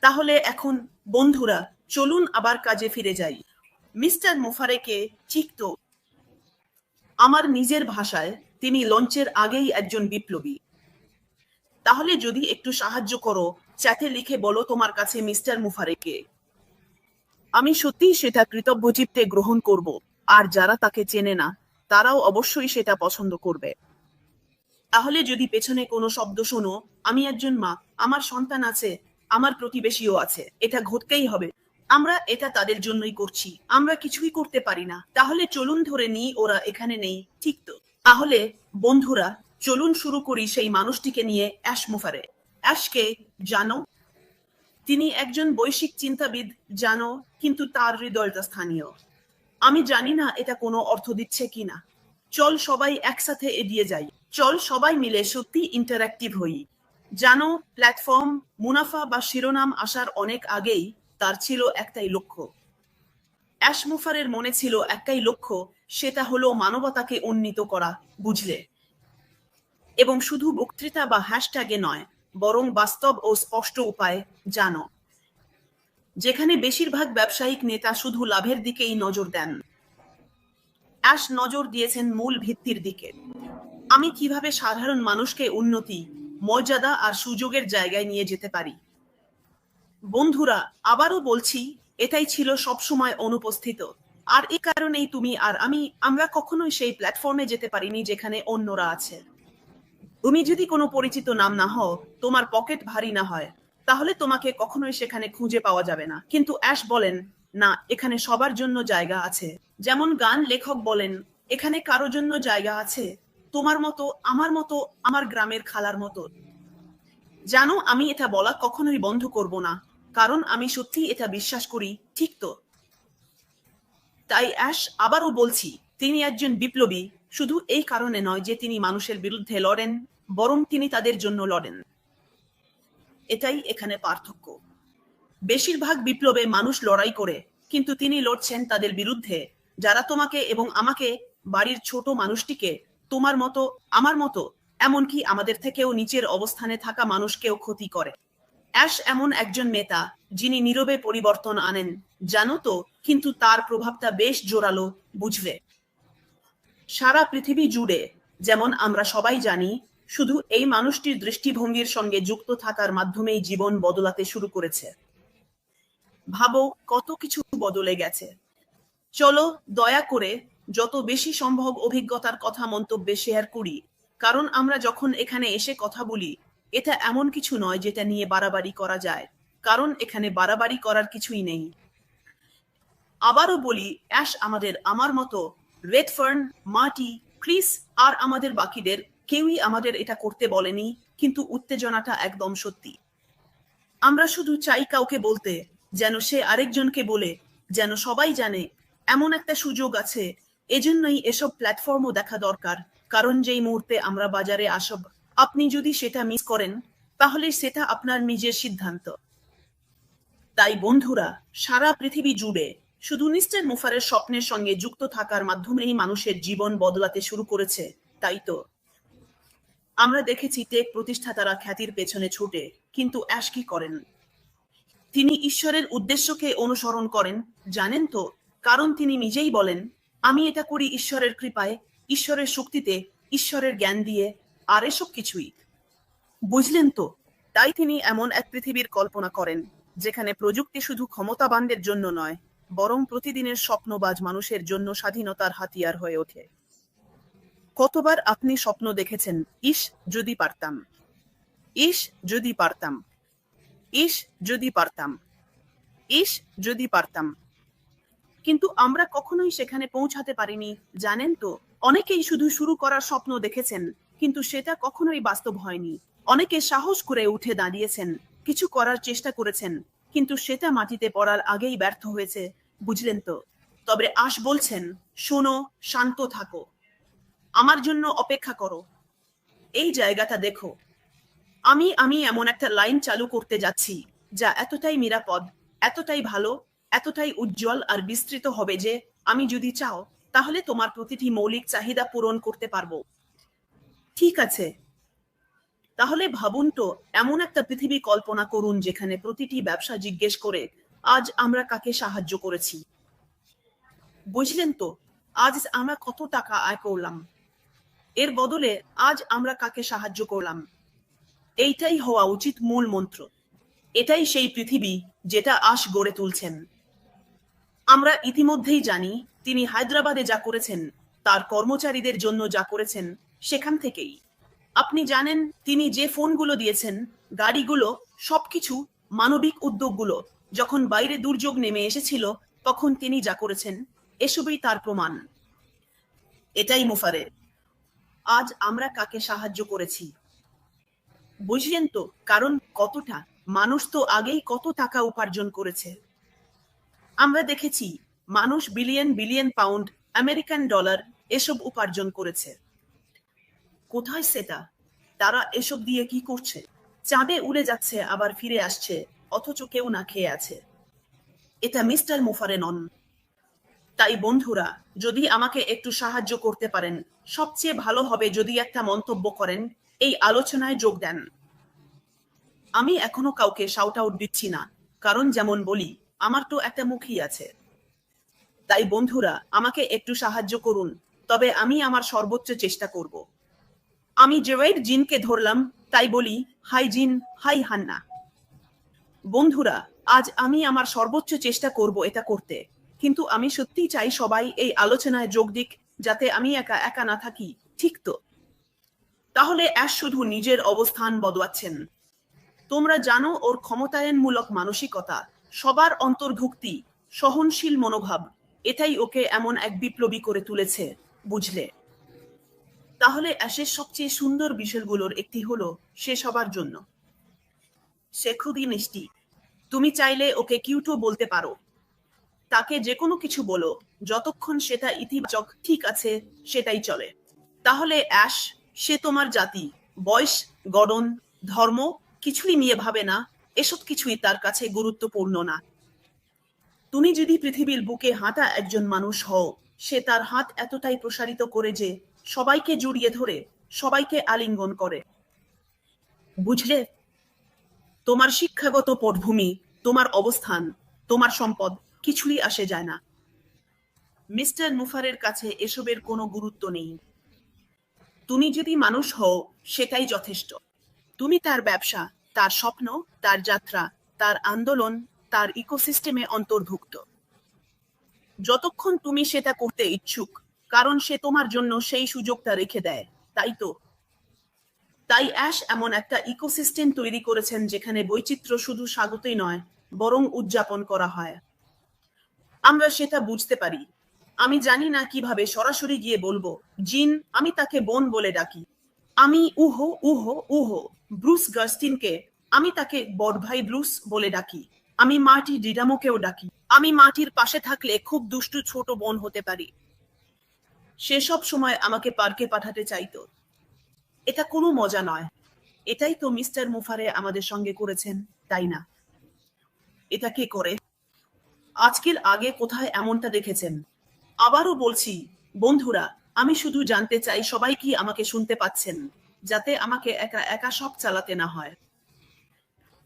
তাহলে এখন বন্ধুরা চলুন আবার কাজে ফিরে যাই। মিস্টার মোফারেকে চিকতো আমার নিজের ভাষায় তিনি লঞ্চের আগেই একজন বিপ্লবী। তাহলে যদি একটু সাহায্য করো, চ্যাটে লিখে বলো তোমার কাছে মিস্টার মুফারেকে। আমি সত্যিই সেটা কৃতজ্ঞচিত্তে গ্রহণ করব, আর যারা তাকে চেনে না তারাও অবশ্যই সেটা পছন্দ করবে। তাহলে যদি পেছনে কোনো শব্দ শোনো, আমি একজন মা, আমার সন্তান আছে, আমার প্রতিবেশীও আছে, এটা ঘটতেই হবে। আমরা এটা তাদের জন্যই করছি, আমরা কিছুই করতে পারি না। তাহলে চলুন ধরে নিই ওরা এখানে নেই, ঠিক তো? তাহলে বন্ধুরা চলুন শুরু করি সেই মানুষটিকে নিয়ে, অ্যাশ মুফারে। অ্যাশকে জানো? তিনি একজন বৈশ্বিক চিন্তাবিদ, জানো, কিন্তু তার হৃদয়টা স্থানীয়। আমি জানি না এটা কোনো অর্থ দিচ্ছে কিনা। চল সবাই একসাথে এগিয়ে যাই। চল সবাই মিলে সত্যি ইন্টারঅ্যাক্টিভ হই। জানো, প্ল্যাটফর্ম, মুনাফা বা শিরোনাম আসার অনেক আগেই তার ছিল একটাই লক্ষ্য। অ্যাশ মুফারের মনে ছিল একটাই লক্ষ্য, সেটা হলো মানবতাকে উন্নীত করা, বুঝলে? এবং শুধু বক্তৃতা বা হ্যাশট্যাগে নয়, বরং বাস্তব ও স্পষ্ট উপায়ে, জানো, যেখানে বেশিরভাগ ব্যবসায়িক নেতা শুধু লাভের দিকেই নজর দেন, অ্যাশ নজর দিয়েছেন মূল ভিত্তির দিকে। আমি কিভাবে সাধারণ মানুষকে উন্নতি, মর্যাদা আর সুযোগের জায়গায় নিয়ে যেতে পারি। বন্ধুরা আবারও বলছি, এটাই ছিল সবসময় অনুপস্থিত। আর এ কারণেই তুমি আর আমরা কখনোই সেই প্ল্যাটফর্মে যেতে পারিনি যেখানে অন্যরা আছে। তুমি যদি কোনো পরিচিত নাম না হও, তোমার পকেট ভারী না হয়, তাহলে তোমাকে কখনোই সেখানে খুঁজে পাওয়া যাবে না। কিন্তু অ্যাশ বলেন, না, এখানে সবার জন্য জায়গা আছে। যেমন গান লেখক বলেন, এখানে কারো জন্য জায়গা আছে, তোমার মতো, আমার মতো, আমার গ্রামের খালার মতো। জানো, আমি এটা বলা কখনোই বন্ধ করব না, কারণ আমি সত্যি এটা বিশ্বাস করি, ঠিক তো? তাই অ্যাশ আবারও বলছি, তিনি একজন বিপ্লবী, শুধু এই কারণে নয় যে তিনি মানুষের বিরুদ্ধে লড়েন, বরং তিনি তাদের জন্য লড়েন। এটাই এখানে পার্থক্য। বেশিরভাগ বিপ্লবে মানুষ লড়াই করে, কিন্তু তিনি লড়ছেন তাদের বিরুদ্ধে, যারা তোমাকে এবং আমাকে, বাড়ির ছোট মানুষটিকে, তোমার মতো, আমার মতো, এমনকি আমাদের থেকেও নিচের অবস্থানে থাকা মানুষকেও ক্ষতি করে। অ্যাশ এমন একজন নেতা যিনি নীরবে পরিবর্তন আনেন, জানো তো, কিন্তু তার প্রভাবটা বেশ জোরালো, বুঝলে? সারা পৃথিবী জুড়ে, যেমন আমরা সবাই জানি, শুধু এই মানুষটির দৃষ্টিভঙ্গির সঙ্গে যুক্ত থাকার মাধ্যমেই জীবন বদলাতে শুরু করেছে। ভাবো কত কিছু বদলে গেছে। চলো দয়া করে যত বেশি সম্ভব অভিজ্ঞতার কথা মন্তব্যে শেয়ার করি, কারণ আমরা যখন এখানে এসে কথা বলি, এটা এমন কিছু নয় যেটা নিয়ে বাড়াবাড়ি করা যায়, কারণ এখানে বাড়াবাড়ি করার কিছুই নেই। আবারও বলি, অ্যাশ আমার মতো, রেডফার্ন, মার্টি, ক্রিস আর আমাদের বাকিদের কেউই আমাদের এটা করতে বলেনি, কিন্তু উত্তেজনাটা একদম সত্যি। আমরা শুধু চাই কাউকে বলতে, যেন সে আরেকজনকে বলে, যেন সবাই জানে এমন একটা সুযোগ আছে। এজন্যই এসব প্ল্যাটফর্মও দেখা দরকার, কারণ যেই মুহূর্তে আমরা বাজারে আসব, আপনি যদি সেটা মিস করেন, তাহলে সেটা আপনার নিজের সিদ্ধান্ত। তাই বন্ধুরা, সারা পৃথিবী জুড়ে শুধু মিস্টার মুফারের স্বপ্নের সঙ্গে যুক্ত থাকার মাধ্যমেই মানুষের জীবন বদলাতে শুরু করেছে, তাই তো? আমরা দেখেছি টেক প্রতিষ্ঠাতারা খ্যাতির পেছনে ছুটে, কিন্তু অ্যাশ কি করেন? তিনি ঈশ্বরের উদ্দেশ্যকে অনুসরণ করেন, জানেন তো? কারণ তিনি নিজেই বলেন, আমি এটা করি ঈশ্বরের কৃপায়, ঈশ্বরের শক্তিতে, ঈশ্বরের জ্ঞান দিয়ে, আর এসব কিছুই। বুঝলেন তো? তাই তিনি এমন এক পৃথিবীর কল্পনা করেন, যেখানে প্রযুক্তি শুধু ক্ষমতাবানদের জন্য নয়, বরং প্রতিদিনের স্বপ্নবাজ মানুষের জন্য স্বাধীনতার হাতিয়ার হয়ে ওঠে। কতবার আপনি স্বপ্ন দেখেছেন, ইস যদি পারতাম, ইস যদি পারতাম, ইস যদি পারতাম, ইস যদি পারতাম, কিন্তু আমরা কখনোই সেখানে পৌঁছাতে পারিনি, জানেন তো? অনেকেই শুধু শুরু করার স্বপ্ন দেখেছেন, কিন্তু সেটা কখনোই বাস্তব হয়নি। অনেকে সাহস করে উঠে দাঁড়িয়েছেন, কিছু করার চেষ্টা করেছেন, কিন্তু সেটা মাটিতে পড়ার আগেই ব্যর্থ হয়েছে, বুঝলেন তো? তবে আশ বলছেন, শোনো, শান্ত থাকো, আমার জন্য অপেক্ষা করো, এই জায়গাটা দেখো। আমি এমন একটা লাইন চালু করতে যাচ্ছি, যা এতটাই নিরাপদ, এতটাই ভালো, এতটাই উজ্জ্বল আর বিস্তৃত হবে যে, আমি যদি চাও, তাহলে তোমার প্রতিটি মৌলিক চাহিদা পূরণ করতে পারবো। ঠিক আছে? তাহলে ভাবুন তো, এমন একটা পৃথিবী কল্পনা করুন যেখানে প্রতিটি ব্যবসা জিজ্ঞেস করে আজ আমরা কাকে সাহায্য করেছি। বুঝলেন তো, আজ আমরা কত টাকা আয় করলাম, এর বদলে আজ আমরা কাকে সাহায্য করলাম। এইটাই হওয়া উচিত মূল মন্ত্র। এটাই সেই পৃথিবী যেটা আশ গড়ে তুলছেন। আমরা ইতিমধ্যেই জানি তিনি হায়দ্রাবাদে যা করেছেন, তার কর্মচারীদের জন্য যা করেছেন, সেখান থেকেই আপনি জানেন তিনি যে ফোনগুলো দিয়েছেন, গাড়িগুলো, সবকিছু, মানবিক উদ্যোগগুলো, যখন বাইরে দুর্যোগ নেমে এসেছিল তখন তিনি যা করেছেন, এসবই তার প্রমাণ। এটাই মুফারে। আজ আমরা কাকে সাহায্য করেছি বুঝলেন তো, কারণ কতটা মানুষ তো আগেই কত টাকা উপার্জন করেছে। আমরা দেখেছি মানুষ billion billion pound, American dollar এসব উপার্জন করেছে। কোথায় সেটা? তারা এসব দিয়ে কি করছে? চাঁদে উড়ে যাচ্ছে আবার ফিরে আসছে, অথচ কেউ না খেয়ে আছে। এটা মিস্টার মুফারে নন। তাই বন্ধুরা, যদি আমাকে একটু সাহায্য করতে পারেন, সবচেয়ে ভালো হবে যদি একটা মন্তব্য করেন, এই আলোচনায় যোগ দেন। আমি এখনো কাউকে শাউট আউট দিচ্ছি না, কারণ যেমন বলি, আমার তো একটা মুখই আছে। তাই বন্ধুরা, আমাকে একটু সাহায্য করুন, তবে আমি আমার সর্বোচ্চ চেষ্টা করব। আমি জেওয়েড জিনকে ধরলাম, তাই বলি, হাই জিন, হাই হান্না। বন্ধুরা, আজ আমি আমার সর্বোচ্চ চেষ্টা করব এটা করতে, কিন্তু আমি সত্যিই চাই সবাই এই আলোচনায় যোগ দিক, যাতে আমি একা একা না থাকি, ঠিক তো? তাহলে অ্যাশ শুধু নিজের অবস্থান বদলাচ্ছেন। তোমরা জানো ওর ক্ষমতায়নমূলক মানসিকতা, সবার অন্তর্ভুক্তি, সহনশীল মনোভাব, এটাই ওকে এমন এক বিপ্লবী করে তুলেছে, বুঝলে? তাহলে অ্যাশের সবচেয়ে সুন্দর বিষয়গুলোর একটি হলো সে সবার জন্য। সে খুবই মিষ্টি। তুমি চাইলে ওকে কিউটও বলতে পারো। তাকে যে কোনো কিছু বলো, যতক্ষণ সেটা ইতিবাচক, ঠিক আছে, সেটাই চলে। তাহলে অ্যাশ, সে তোমার জাতি, বয়স, গড়ন, ধর্ম কিছুই নিয়ে ভাবে না। এসব কিছুই তার কাছে গুরুত্বপূর্ণ না। তুমি যদি পৃথিবীর বুকে হাঁটা একজন মানুষ হও, সে তার হাত এতটাই প্রসারিত করে যে সবাইকে জড়িয়ে ধরে, সবাইকে আলিঙ্গন করে। বুঝলে? তোমার শিক্ষাগত পটভূমি, তোমার অবস্থান, তোমার সম্পদ কিছুই আসে যায় না। মিস্টার মুফারের কাছে এসবের কোনো গুরুত্ব নেই। তুমি যদি মানুষ হও, সেটাই যথেষ্ট। তুমি তার ব্যবসা, তার স্বপ্ন, তার যাত্রা, তার আন্দোলন, তার ইকোসিস্টেমে অন্তর্ভুক্ত। যতক্ষণ তুমি সেটা করতে ইচ্ছুক, কারণ সে তোমার জন্য সেই সুযোগটা রেখে দেয়, তাই তো? তাই অ্যাশ এমন একটা ইকোসিস্টেম তৈরি করেছেন যেখানে বৈচিত্র্য শুধু স্বাগতই নয়, বরং উদযাপন করা হয়। আমরা সেটা বুঝতে পারি। আমি জানি না কিভাবে সরাসরি গিয়ে বলবো, জিন, আমি তাকে বোন বলে ডাকি। আমি উহো উহো উহো ব্রুস গাস্টিনকে, আমি তাকে বড় ভাই ব্রুস বলে ডাকি। আমি মার্টি ডিডামোকেও ডাকি। আমি মার্টির পাশে থাকলে খুব দুষ্টু ছোট বোন হতে পারি। সে সব সময় আমাকে পার্কে পাঠাতে চাইতো। এটা কোনো মজা নয়। এটাই তো মিস্টার মুফারে আমাদের সঙ্গে করেছেন, তাই না? এটা কে করে? আজকের আগে কোথায় এমনটা দেখেছেন? আবারও বলছি, বন্ধুরা, আমি শুধু জানতে চাই সবাই কি আমাকে শুনতে পাচ্ছেন, যাতে আমাকে একা একা সব চালাতে না হয়।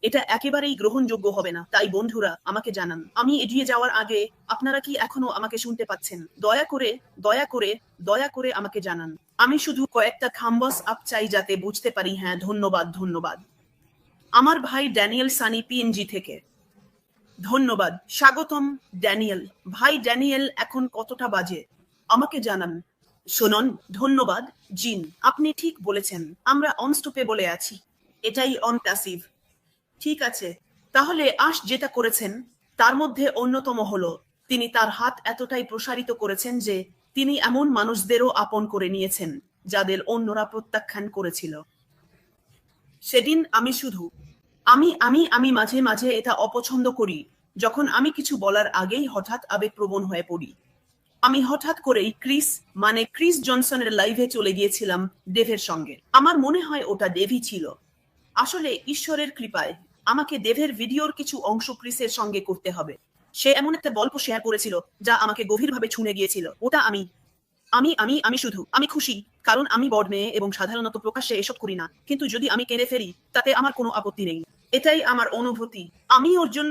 এটা একেবারেই গ্রহণযোগ্য হবে না। তাই বন্ধুরা, আমাকে জানান, আমি এগিয়ে যাওয়ার আগে আপনারা কি এখনো আমাকে শুনতে পাচ্ছেন? দয়া করে, দয়া করে, দয়া করে আমাকে জানান। আমি শুধু কয়েকটা থাম্বস আপ চাই যাতে বুঝতে পারি। হ্যাঁ, ধন্যবাদ, ধন্যবাদ। আমার ভাই ড্যানিয়েল সানি পিএনজি থেকে। ধন্যবাদ, স্বাগতম ড্যানিয়েল। ভাই ড্যানিয়েল, এখন কতটা বাজে আমাকে জানান। শুনুন, ধন্যবাদ জিন, আপনি ঠিক বলেছেন, আমরা অনস্টপে বলে আছি। এটাই অন প্যাসিভ। ঠিক আছে, তাহলে আশ যেটা করেছেন তার মধ্যে অন্যতম হলো তিনি তার হাত এতটাই প্রসারিত করেছেন যে তিনি এমন মানুষদেরও আপন করে নিয়েছেন যাদের অন্যরা প্রত্যাখ্যান করেছিল। সেদিন আমি শুধু আমি আমি আমি মাঝে মাঝে এটা অপছন্দ করি, যখন আমি কিছু বলার আগেই হঠাৎ আবেগপ্রবণ হয়ে পড়ি। আমি হঠাৎ করেই ক্রিস জনসনের লাইভে চলে গিয়েছিলাম ডেভের সঙ্গে। আমার মনে হয় ওটা ডেভই ছিল। আসলে ঈশ্বরের কৃপায় আমাকে ডেভের ভিডিওর কিছু অংশ ক্রিসের সঙ্গে করতে হবে। সে এমন একটা গল্প শেয়ার করেছিল যা আমাকে গভীরভাবে ছুঁয়ে গিয়েছিল। ওটা আমি আমি আমি আমি শুধু আমি খুশি কারণ আমি বড় মেয়ে এবং সাধারণত প্রকাশ্যে এসব করি না, কিন্তু যদি আমি কেঁদে ফেলি তাতে আমার কোনো আপত্তি নেই। এটাই আমার অনুভূতি। আমি ওর জন্য